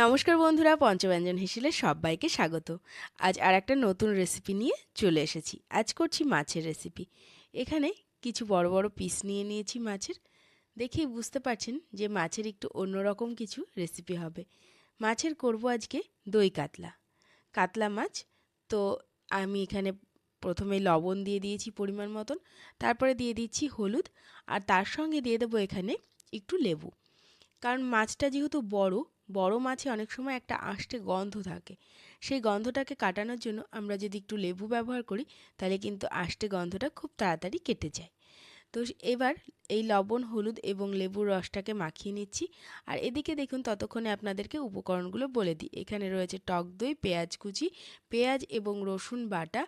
নমস্কার বন্ধুরা, পঞ্চব্যঞ্জন হেসেলে সবাইকে স্বাগত। আজ আর একটা নতুন রেসিপি নিয়ে চলে এসেছি। আজ করছি মাছের রেসিপি। এখানে কিছু বড় বড় পিস নিয়ে নিয়েছি মাছের। দেখেই বুঝতে পারছেন যে মাছের একটু অন্যরকম কিছু রেসিপি হবে। মাছের করব আজকে দই কাতলা, কাতলা মাছ। তো আমি এখানে প্রথমে লবণ দিয়ে দিয়েছি পরিমাণ মতন, তারপরে দিয়ে দিচ্ছি হলুদ, আর তার সঙ্গে দিয়ে দেবো এখানে একটু লেবু। কারণ মাছটা যেহেতু বড়, বড় মাছে অনেক সময় একটা আষ্টে গন্ধ থাকে। সেই গন্ধটাকে কাটানোর জন্য আমরা যদি একটু লেবু ব্যবহার করি, তাহলে কিন্তু আষ্টে গন্ধটা খুব তাড়াতাড়ি কেটে যায়। তো এবার এই লবণ, হলুদ এবং লেবুর রসটাকে মাখিয়ে নিচ্ছি। আর এদিকে দেখুন, ততক্ষণে আপনাদেরকে উপকরণগুলো বলে দিই। এখানে রয়েছে টক দই, পেঁয়াজ কুচি, পেঁয়াজ এবং রসুন বাটা,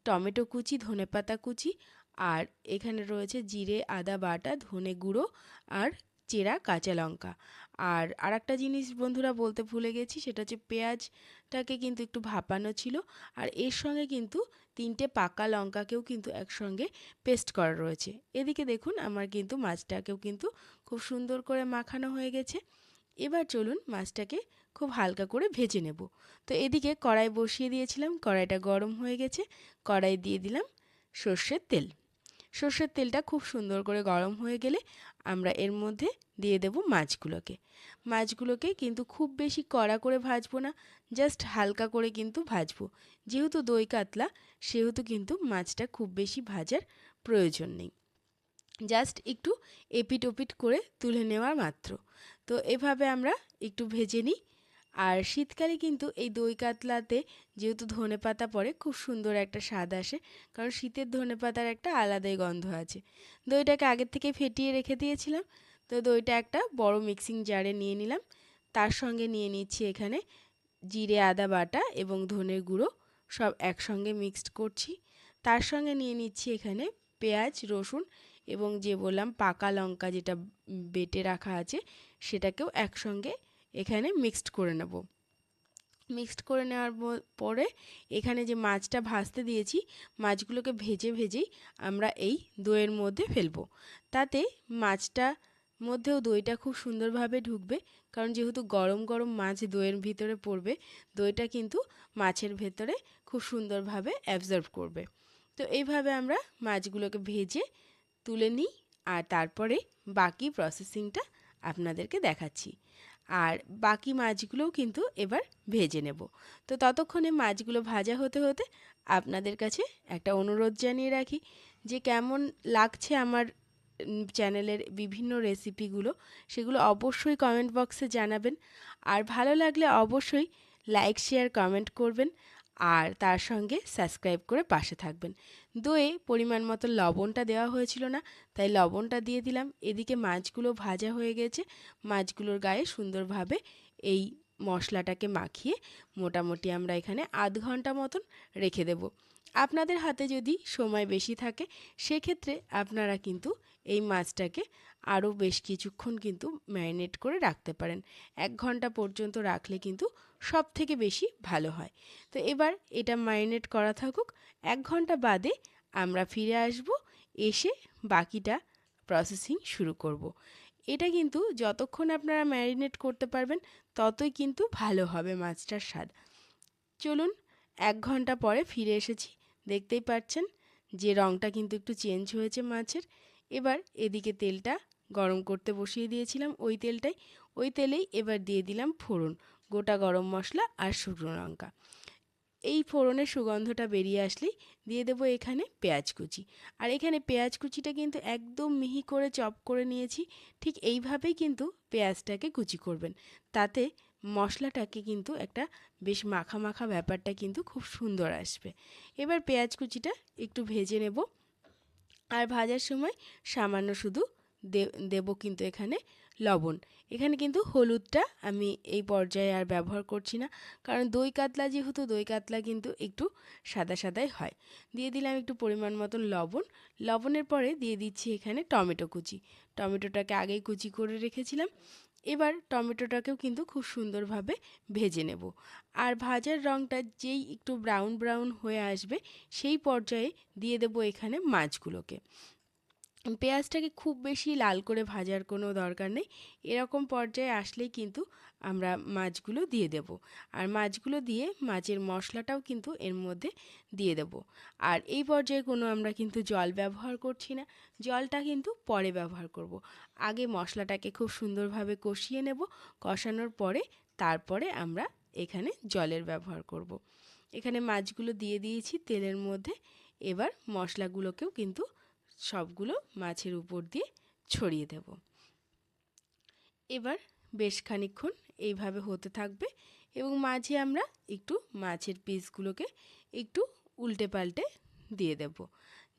টমেটো কুচি, ধনেপাতা কুচি, আর এখানে রয়েছে জিরে আদা বাটা, ধনে গুঁড়ো আর চেরা কাঁচা লঙ্কা। আর আরেকটা জিনিস বন্ধুরা বলতে ভুলে গেছি, সেটা হচ্ছে পেঁয়াজটাকে কিন্তু একটু ভাপানো ছিল। আর এর সঙ্গে কিন্তু 3টে পাকা লঙ্কাকেও কিন্তু একসঙ্গে পেস্ট করা রয়েছে। এদিকে দেখুন, আমার কিন্তু মাছটাকেও কিন্তু খুব সুন্দর করে মাখানো হয়ে গেছে। এবার চলুন মাছটাকে খুব হালকা করে ভেজে নেব। তো এদিকে কড়াই বসিয়ে দিয়েছিলাম, কড়াইটা গরম হয়ে গেছে। কড়াই দিয়ে দিলাম সর্ষের তেল। সর্ষের তেলটা খুব সুন্দর করে গরম হয়ে গেলে আমরা এর মধ্যে দিয়ে দেব মাছগুলোকে। মাছগুলোকে কিন্তু খুব বেশি কড়া করে ভাজবো না, জাস্ট হালকা করে কিন্তু ভাজবো। যেহেতু দই কাতলা, সেহেতু কিন্তু মাছটা খুব বেশি ভাজার প্রয়োজন নেই। জাস্ট একটু এপিট ওপিট করে তুলে নেওয়ার মাত্র। তো এভাবে আমরা একটু ভেজে নিই। আর শীতকালে কিন্তু এই দই কাতলাতে যেহেতু ধনেপাতা পড়ে, খুব সুন্দর একটা স্বাদ আসে। কারণ শীতের ধনেপাতার একটা আলাদাই গন্ধ আছে। দইটাকে আগের থেকে ফেটিয়ে রেখে দিয়েছিলাম। তো দইটা একটা বড় মিক্সিং জারে নিয়ে নিলাম। তার সঙ্গে নিয়ে নিচ্ছি এখানে জিরে আদা বাটা এবং ধনের গুঁড়ো, সব একসঙ্গে মিক্সড করছি। তার সঙ্গে নিয়ে নিচ্ছি এখানে পেঁয়াজ, রসুন এবং যে বললাম পাকা লঙ্কা যেটা বেটে রাখা আছে, সেটাকেও একসঙ্গে এখানে মিক্সড করে নেব। মিক্সড করে নেওয়ার পরে এখানে যে মাছটা ভাজতে দিয়েছি, মাছগুলোকে ভেজে ভেজেই আমরা এই দইয়ের মধ্যে ফেলবো। তাতে মাছটা মধ্যেও দইটা খুব সুন্দরভাবে ঢুকবে। কারণ যেহেতু গরম গরম মাছ দইয়ের ভিতরে পড়বে, দইটা কিন্তু মাছের ভেতরে খুব সুন্দরভাবে অ্যাবজর্ব করবে। তো এইভাবে আমরা মাছগুলোকে ভেজে তুলে নিই। আর তারপরে বাকি প্রসেসিংটা আপনাদেরকে দেখাচ্ছি। আর বাকি মাছগুলোও কিন্তু এবার ভেজে নেব। তো ততক্ষণে মাছগুলো ভাজা হতে হতে আপনাদের কাছে একটা অনুরোধ জানিয়ে রাখি, যে কেমন লাগছে আমার চ্যানেলের বিভিন্ন রেসিপিগুলো, সেগুলো অবশ্যই কমেন্ট বক্সে জানাবেন। আর ভালো লাগলে অবশ্যই লাইক, শেয়ার, কমেন্ট করবেন। আর তার সঙ্গে সাবস্ক্রাইব করে পাশে থাকবেন। দইয়ে পরিমাণ মতো লবণটা দেওয়া হয়েছিল না, তাই লবণটা দিয়ে দিলাম। এদিকে মাছগুলো ভাজা হয়ে গেছে। মাছগুলোর গায়ে সুন্দরভাবে এই মশলাটাকে মাখিয়ে মোটামুটি আমরা এখানে আধ ঘন্টা মতন রেখে দেব। আপনাদের হাতে যদি সময় বেশি থাকে, সেক্ষেত্রে আপনারা কিন্তু এই মাছটাকে আরও বেশ কিছুক্ষণ কিন্তু ম্যারিনেট করে রাখতে পারেন। 1 ঘন্টা পর্যন্ত রাখলে কিন্তু সব থেকে বেশি ভালো হয়। তো এবার এটা ম্যারিনেট করা থাকুক। 1 ঘন্টা বাদে আমরা ফিরে আসব, এসে বাকিটা প্রসেসিং শুরু করব। এটা কিন্তু যতক্ষণ আপনারা ম্যারিনেট করতে পারবেন, ততই কিন্তু ভালো হবে মাছটার স্বাদ। চলুন, 1 ঘন্টা পরে ফিরে এসেছি। দেখতেই পাচ্ছেন যে রঙটা কিন্তু একটু চেঞ্জ হয়েছে মাছের। এবার এদিকে তেলটা গরম করতে বসিয়ে দিয়েছিলাম, ওই তেলেই এবার দিয়ে দিলাম ফোড়ন, গোটা গরম মশলা আর শুকনো লঙ্কা। এই ফোড়নের সুগন্ধটা বেরিয়ে আসলেই দিয়ে দেবো এখানে পেঁয়াজ কুচি। আর এখানে পেঁয়াজ কুচিটা কিন্তু একদম মিহি করে চপ করে নিয়েছি। ঠিক এইভাবেই কিন্তু পেঁয়াজটাকে কুচি করবেন। তাতে মশলাটাকে কিন্তু একটা বেশ মাখা মাখা ব্যাপারটা কিন্তু খুব সুন্দর আসবে। এবার পেঁয়াজ কুচিটা একটু ভেজে নেব। আর ভাজার সময় সামান্য শুধু দেব কিন্তু এখানে লবণ। এখানে কিন্তু হলুদটা আমি এই পর্যায়ে আর ব্যবহার করছি না, কারণ দই কাতলা যেহেতু, দই কাতলা কিন্তু একটু সাদা সাদাই হয়। দিয়ে দিলাম একটু পরিমাণ মতন লবণ। লবণের পরে দিয়ে দিচ্ছি এখানে টমেটো কুচি। টমেটোটাকে আগেই কুচি করে রেখেছিলাম। এবার টমেটোটাকেও কিন্তু খুব সুন্দরভাবে ভেজে নেব। আর ভাজার রঙটা যেই একটু ব্রাউন ব্রাউন হয়ে আসবে, সেই পর্যায়ে দিয়ে দেব এখানে মাছগুলোকে। পেঁয়াজটাকে খুব বেশি লাল করে ভাজার কোনো দরকার নেই। এরকম পর্যায়ে আসলেই কিন্তু আমরা মাছগুলো দিয়ে দেব। আর মাছগুলো দিয়ে মাছের মশলাটাও কিন্তু এর মধ্যে দিয়ে দেব। আর এই পর্যায়ে কোনো আমরা কিন্তু জল ব্যবহার করছি না, জলটা কিন্তু পরে ব্যবহার করব। আগে মশলাটাকে খুব সুন্দরভাবে কষিয়ে নেব, কষানোর পরে তারপরে আমরা এখানে জলের ব্যবহার করব। এখানে মাছগুলো দিয়ে দিয়েছি তেলের মধ্যে। এবার মশলাগুলোকেও কিন্তু সবগুলো মাছের উপর দিয়ে ছড়িয়ে দেব। এবার বেশ খানিকক্ষণ এইভাবে হতে থাকবে এবং মাঝে আমরা একটু মাছের পিসগুলোকে একটু উল্টে পাল্টে দিয়ে দেব।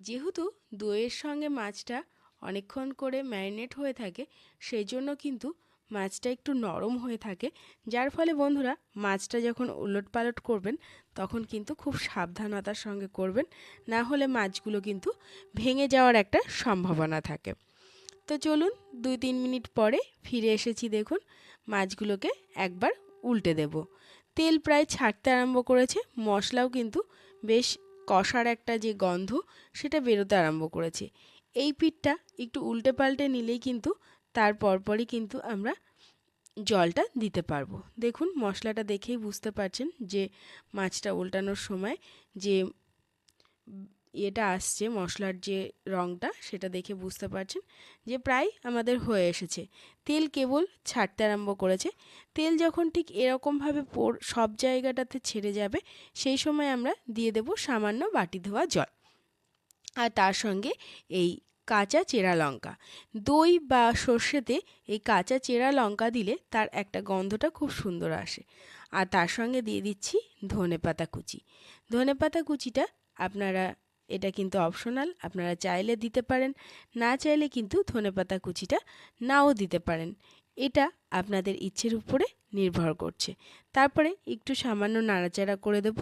যেহেতু দইয়ের সঙ্গে মাছটা অনেকক্ষণ করে ম্যারিনেট হয়ে থাকে, সেই জন্য কিন্তু মাছটা একটু নরম হয়ে থাকে, যার ফলে বন্ধুরা মাছটা যখন উলটপালট করবেন তখন কিন্তু খুব সাবধানতার সঙ্গে করবেন, না হলে মাছগুলো কিন্তু ভেঙে যাওয়ার একটা সম্ভাবনা থাকে। তো চলুন 2-3 মিনিট পরে ফিরে এসেছি। দেখুন মাছগুলোকে একবার উল্টে দেব। তেল প্রায় ছাড়তে আরম্ভ করেছে, মশলাও কিন্তু বেশ কষার একটা যে গন্ধ সেটা বেরোতে আরম্ভ করেছে। এই পিঠটা একটু উল্টে পাল্টে নিলেই কিন্তু তার পরপরই কিন্তু আমরা জলটা দিতে পারবো। দেখুন মশলাটা দেখেই বুঝতে পারছেন যে মাছটা উল্টানোর সময় যে এটা আসছে, মশলার যে রঙটা সেটা দেখে বুঝতে পারছেন যে প্রায় আমাদের হয়ে এসেছে। তেল কেবল ছাড়তে আরম্ভ করেছে। তেল যখন ঠিক এরকমভাবে সব জায়গাটাতে ছেড়ে যাবে, সেই সময় আমরা দিয়ে দেব সামান্য বাটি ধোয়া জল, আর তার সঙ্গে এই কাঁচা চেরা লঙ্কা। দই বা সর্ষেতে এই কাঁচা চেরা লঙ্কা দিলে তার একটা গন্ধটা খুব সুন্দর আসে। আর তার সঙ্গে দিয়ে দিচ্ছি ধনেপাতা কুচি। ধনেপাতা কুচিটা আপনারা, এটা কিন্তু অপশনাল, আপনারা চাইলে দিতে পারেন, না চাইলে কিন্তু ধনেপাতা কুচিটা নাও দিতে পারেন। এটা আপনাদের ইচ্ছের উপরে নির্ভর করছে। তারপরে একটু সামান্য নাড়াচাড়া করে দেব।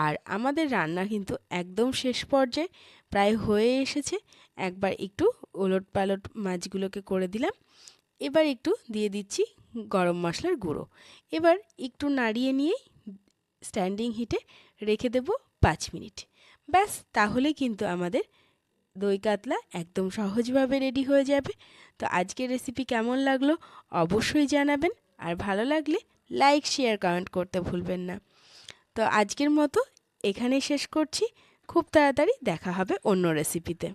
আর আমাদের রান্না কিন্তু একদম শেষ পর্যায়ে প্রায় হয়ে এসেছে। একবার একটু ওলটপালট মাছগুলোকে করে দিলাম। এবার একটু দিয়ে দিচ্ছি গরম মশলার গুঁড়ো। এবার একটু নাড়িয়ে নিয়েই স্ট্যান্ডিং হিটে রেখে দেব 5 মিনিট। ব্যাস, তাহলে কিন্তু আমাদের দই কাতলা একদম সহজভাবে রেডি হয়ে যাবে। তো আজকের রেসিপি কেমন লাগলো অবশ্যই জানাবেন, আর ভালো লাগলে লাইক, শেয়ার, কমেন্ট করতে ভুলবেন না। তো আজকের মতো এখানেই শেষ করছি। খুব তাড়াতাড়ি দেখা হবে অন্য রেসিপিতে।